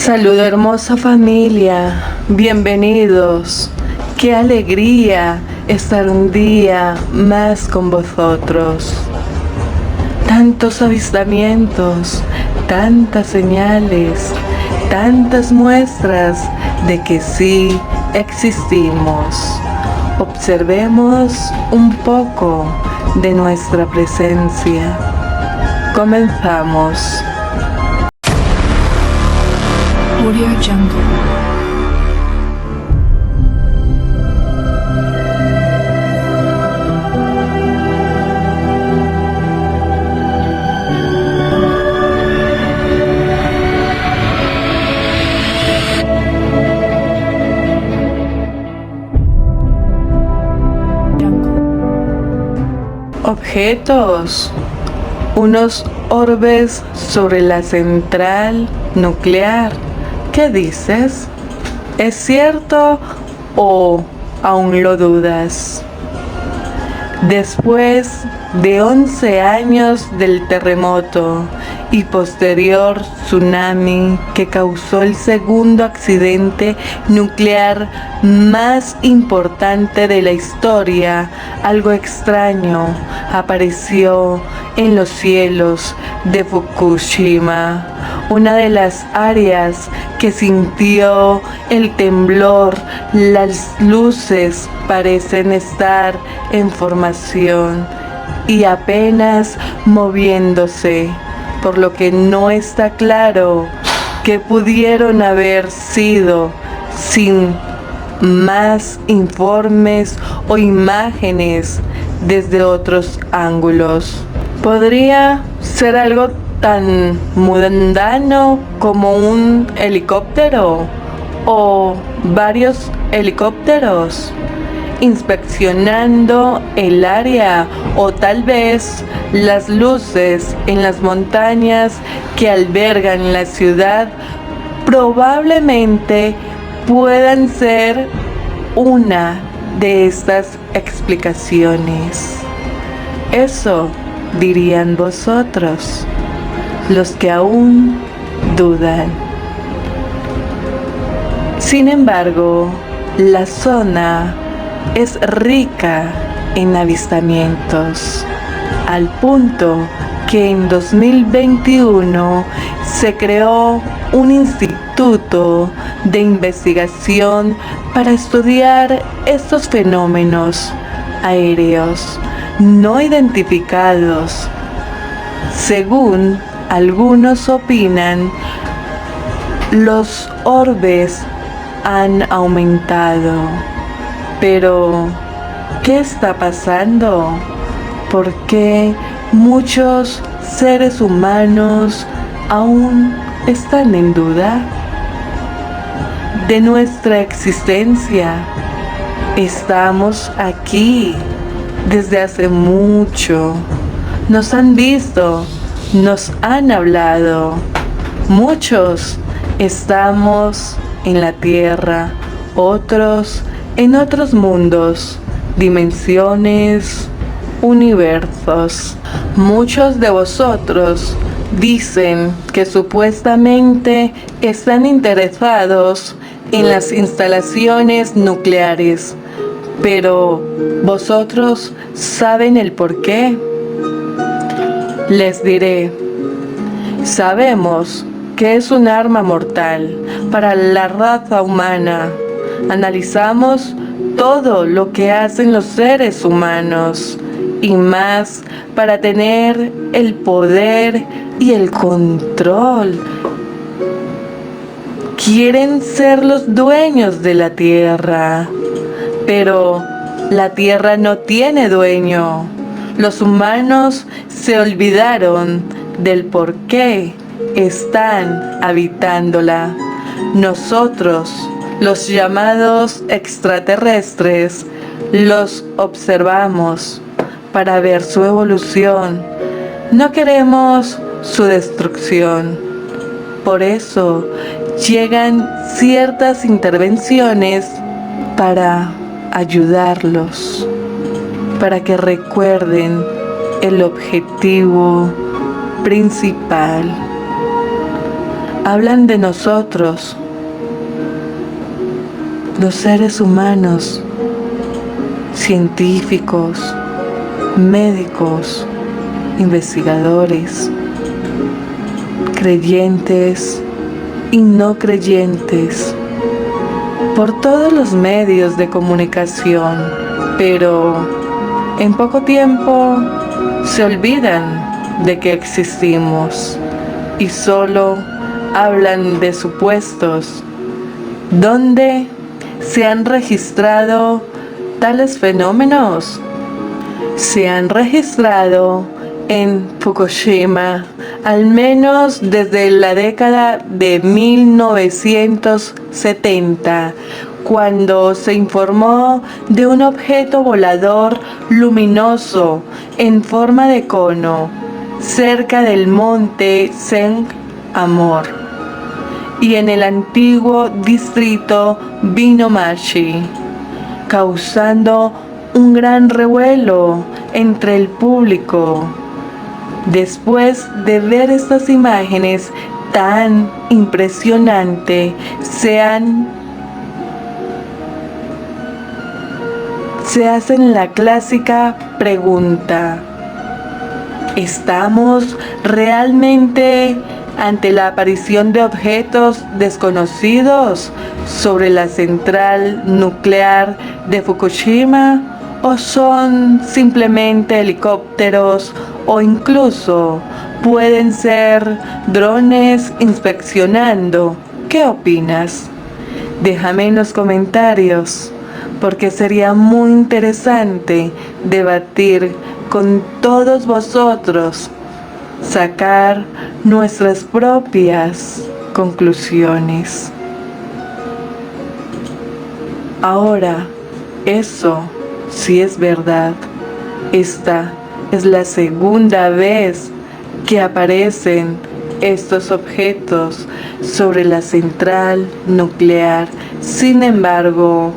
Saludo hermosa familia, bienvenidos. Qué alegría estar un día más con vosotros. Tantos avistamientos, tantas señales, tantas muestras de que sí existimos. Observemos un poco de nuestra presencia. Comenzamos. Audio Jungle. Objetos. Unos orbes sobre la central nuclear. ¿Qué dices? ¿Es cierto o aún lo dudas? Después de 11 años del terremoto y posterior tsunami que causó el segundo accidente nuclear más importante de la historia, algo extraño apareció en los cielos de Fukushima, una de las áreas que sintió el temblor. Las luces parecen estar en formación y apenas moviéndose, por lo que no está claro qué pudieron haber sido sin más informes o imágenes desde otros ángulos. Podría ser algo tan mundano como un helicóptero o varios helicópteros inspeccionando el área, o tal vez las luces en las montañas que albergan la ciudad probablemente puedan ser una de estas explicaciones. Eso dirían vosotros, los que aún dudan. Sin embargo, la zona es rica en avistamientos, al punto que en 2021 se creó un instituto de investigación para estudiar estos fenómenos aéreos no identificados. Según algunos opinan, los orbes han aumentado. Pero, ¿qué está pasando? ¿Por qué muchos seres humanos aún están en duda de nuestra existencia? Estamos aquí desde hace mucho. Nos han visto, nos han hablado. Muchos estamos en la Tierra, otros en otros mundos, dimensiones, universos. Muchos de vosotros dicen que supuestamente están interesados en las instalaciones nucleares, pero ¿vosotros saben el por qué? Les diré, sabemos que es un arma mortal para la raza humana. Analizamos todo lo que hacen los seres humanos y más para tener el poder y el control. Quieren ser los dueños de la tierra, pero la tierra no tiene dueño. Los humanos se olvidaron del por qué están habitándola. Nosotros, los llamados extraterrestres, los observamos para ver su evolución. No queremos su destrucción. Por eso llegan ciertas intervenciones para ayudarlos, para que recuerden el objetivo principal. hablan de nosotros, los seres humanos, científicos, médicos, investigadores, creyentes y no creyentes, por todos los medios de comunicación, pero en poco tiempo se olvidan de que existimos y solo hablan de supuestos donde se han registrado tales fenómenos. Se han registrado en Fukushima, al menos desde la década de 1970, cuando se informó de un objeto volador luminoso en forma de cono cerca del monte Senj Amor y en el antiguo distrito Vinnomachi, causando un gran revuelo entre el público. Después de ver estas imágenes tan impresionantes, se hacen la clásica pregunta: ¿estamos realmente ante la aparición de objetos desconocidos sobre la central nuclear de Fukushima? ¿O son simplemente helicópteros o incluso pueden ser drones inspeccionando? ¿Qué opinas? Déjame en los comentarios, porque sería muy interesante debatir con todos vosotros, sacar nuestras propias conclusiones. Ahora, eso sí es verdad. Esta es la segunda vez que aparecen estos objetos sobre la central nuclear. Sin embargo,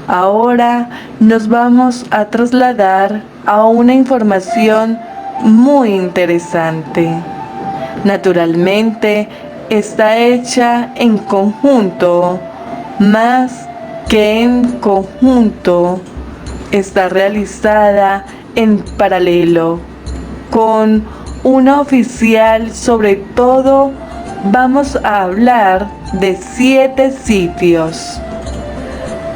ahora nos vamos a trasladar a una información muy interesante. Naturalmente, está hecha en conjunto, más que en conjunto, está realizada en paralelo con una oficial. Sobre todo, vamos a hablar de 7 sitios,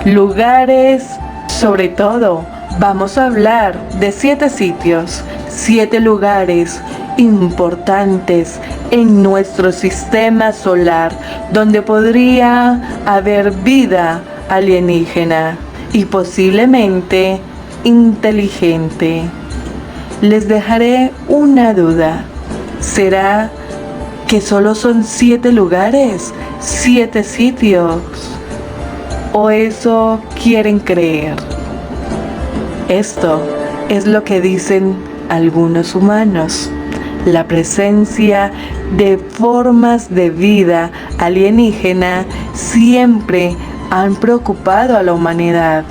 lugares. Sobre todo, vamos a hablar de 7 sitios, 7 lugares importantes en nuestro sistema solar donde podría haber vida alienígena y posiblemente inteligente. Les dejaré una duda: ¿será que solo son 7 lugares, 7 sitios? ¿O eso quieren creer? Esto es lo que dicen algunos humanos. La presencia de formas de vida alienígena siempre han preocupado a la humanidad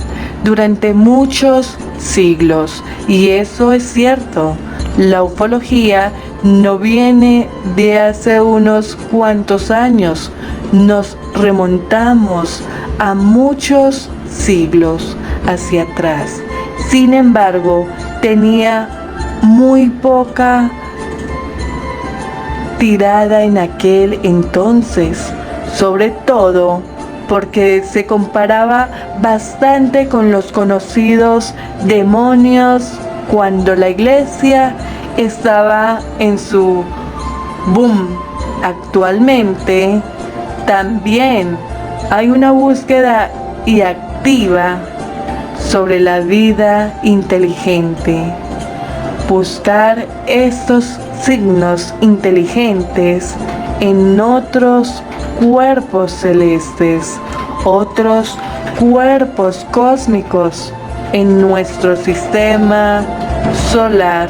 durante muchos siglos, y eso es cierto. La ufología no viene de hace unos cuantos años, nos remontamos a muchos siglos hacia atrás. Sin embargo, tenía muy poca tirada en aquel entonces, sobre todo porque se comparaba bastante con los conocidos demonios cuando la iglesia estaba en su boom. Actualmente también hay una búsqueda y activa sobre la vida inteligente. Buscar estos signos inteligentes en otros cuerpos celestes, otros cuerpos cósmicos en nuestro sistema solar.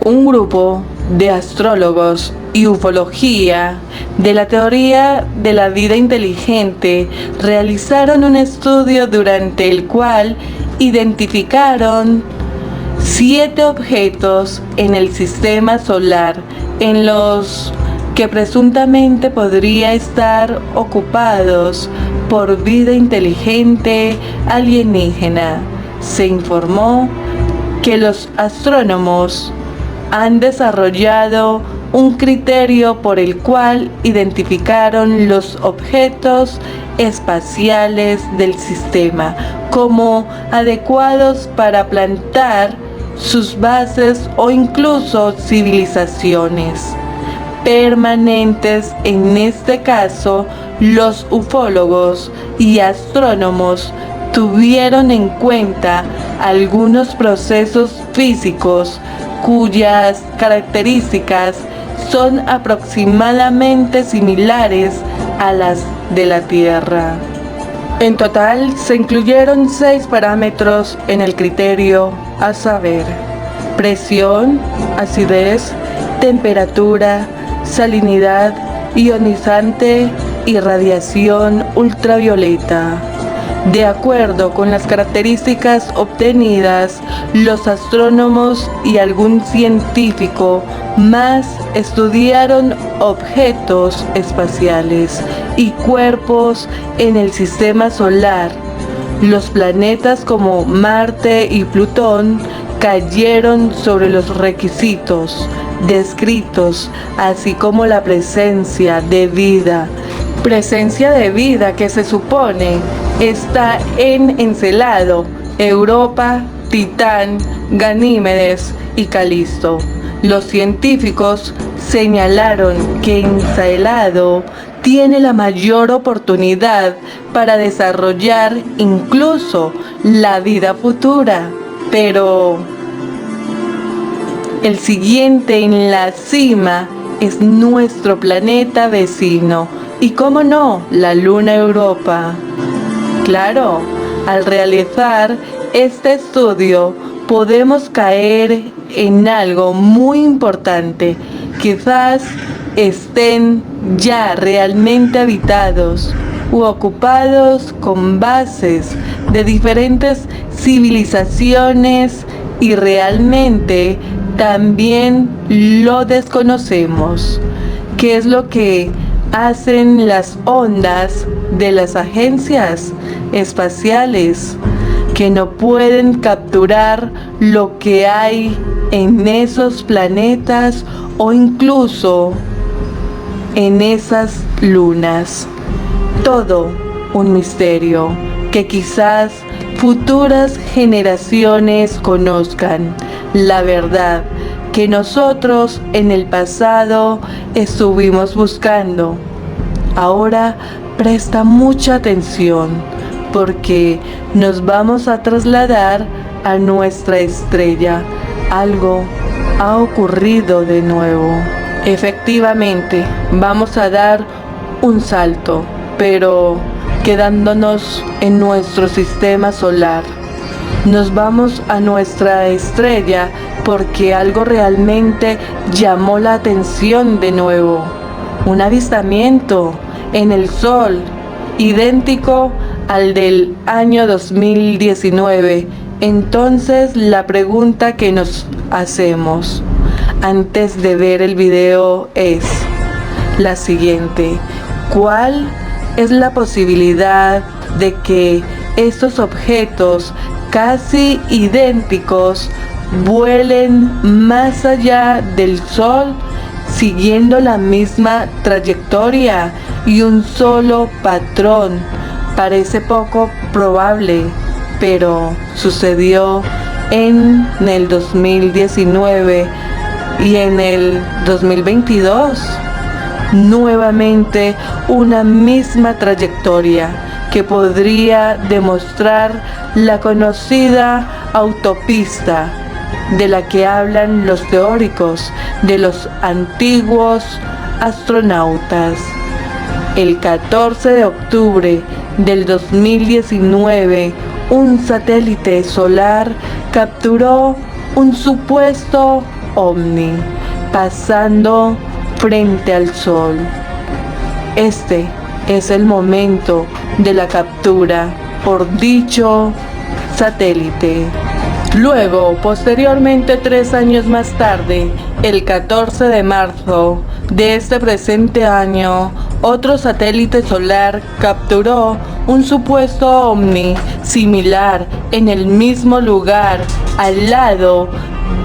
Un grupo de astrólogos y ufología de la teoría de la vida inteligente realizaron un estudio durante el cual identificaron 7 objetos en el sistema solar en los que presuntamente podría estar ocupados por vida inteligente alienígena. Se informó que los astrónomos han desarrollado un criterio por el cual identificaron los objetos espaciales del sistema como adecuados para plantar sus bases o incluso civilizaciones permanentes. En este caso, los ufólogos y astrónomos tuvieron en cuenta algunos procesos físicos cuyas características son aproximadamente similares a las de la Tierra. En total, se incluyeron 6 parámetros en el criterio, a saber: presión, acidez, temperatura, salinidad ionizante y radiación ultravioleta. De acuerdo con las características obtenidas, los astrónomos y algún científico más estudiaron objetos espaciales y cuerpos en el sistema solar. Los planetas como Marte y Plutón cayeron sobre los requisitos descritos, así como la presencia de vida. Presencia de vida que se supone está en Encelado, Europa, Titán, Ganímedes y Calisto. Los científicos señalaron que Encelado tiene la mayor oportunidad para desarrollar incluso la vida futura, pero el siguiente en la cima es nuestro planeta vecino y, cómo no, la luna Europa. Claro, al realizar este estudio podemos caer en algo muy importante. Quizás estén ya realmente habitados u ocupados con bases de diferentes civilizaciones y realmente también lo desconocemos. ¿Qué es lo que hacen las ondas de las agencias espaciales? Que no pueden capturar lo que hay en esos planetas o incluso en esas lunas. Todo un misterio que quizás futuras generaciones conozcan. La verdad que nosotros en el pasado estuvimos buscando. Ahora presta mucha atención, porque nos vamos a trasladar a nuestra estrella. Algo ha ocurrido de nuevo. Efectivamente, vamos a dar un salto, pero quedándonos en nuestro sistema solar. Nos vamos a nuestra estrella porque algo realmente llamó la atención de nuevo. Un avistamiento en el Sol, idéntico al del año 2019. Entonces la pregunta que nos hacemos antes de ver el video es la siguiente: ¿cuál es la posibilidad de que estos objetos casi idénticos vuelen más allá del Sol siguiendo la misma trayectoria y un solo patrón? Parece poco probable, pero sucedió en el 2019 y en el 2022. Nuevamente una misma trayectoria que podría demostrar la conocida autopista de la que hablan los teóricos de los antiguos astronautas. El 14 de octubre del 2019, un satélite solar capturó un supuesto ovni pasando frente al Sol. Este es el momento de la captura por dicho satélite. Luego, posteriormente, 3 años más tarde, el 14 de marzo de este presente año, otro satélite solar capturó un supuesto ovni similar en el mismo lugar, al lado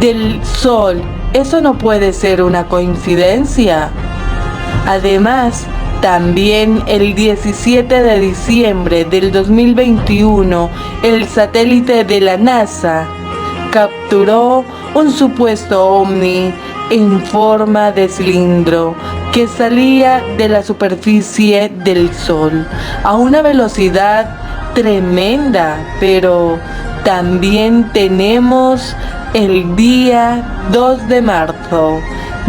del Sol. Eso no puede ser una coincidencia. Además, también el 17 de diciembre del 2021, el satélite de la NASA capturó un supuesto ovni en forma de cilindro que salía de la superficie del Sol a una velocidad tremenda. Pero también tenemos el día 2 de marzo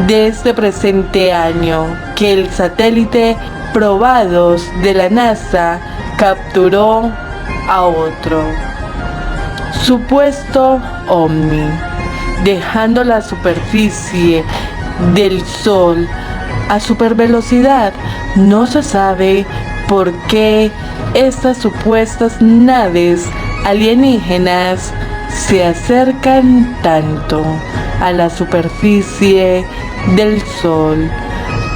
de este presente año que el satélite probados de la NASA capturó a otro supuesto ovni, dejando la superficie del Sol a supervelocidad. No se sabe por qué estas supuestas naves alienígenas se acercan tanto a la superficie del Sol.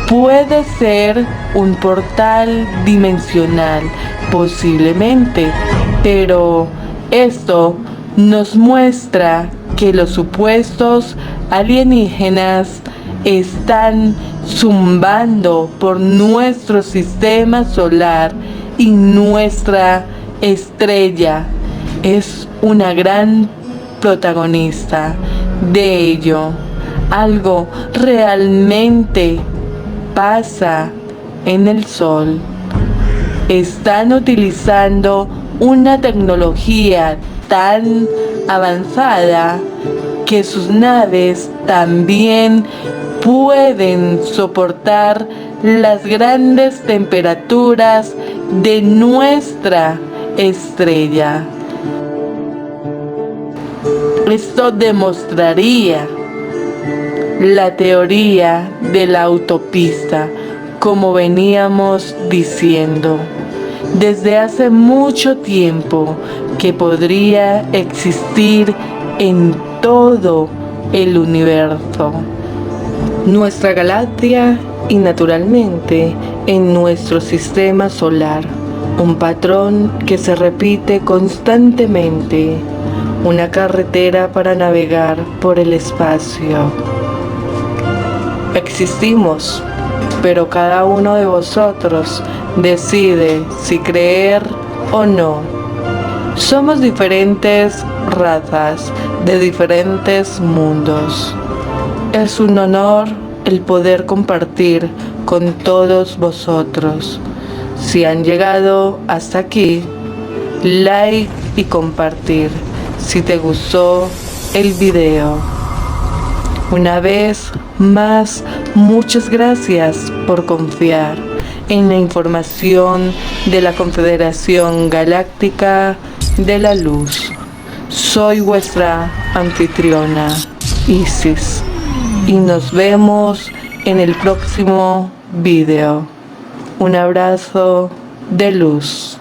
Puede ser un portal dimensional, posiblemente, pero esto nos muestra que los supuestos alienígenas están zumbando por nuestro sistema solar y nuestra estrella es una gran protagonista de ello. Algo realmente pasa en el Sol. Están utilizando una tecnología tan avanzada que sus naves también pueden soportar las grandes temperaturas de nuestra estrella. Esto demostraría la teoría de la autopista, como veníamos diciendo desde hace mucho tiempo, que podría existir en todo el universo, nuestra galaxia y naturalmente en nuestro sistema solar. Un patrón que se repite constantemente, una carretera para navegar por el espacio. Existimos, pero cada uno de vosotros decide si creer o no. Somos diferentes razas de diferentes mundos. Es un honor el poder compartir con todos vosotros. Si han llegado hasta aquí, like y compartir si te gustó el video. Una vez más, muchas gracias por confiar en la información de la Confederación Galáctica de la Luz. Soy vuestra anfitriona, Isis, y nos vemos en el próximo video. Un abrazo de luz.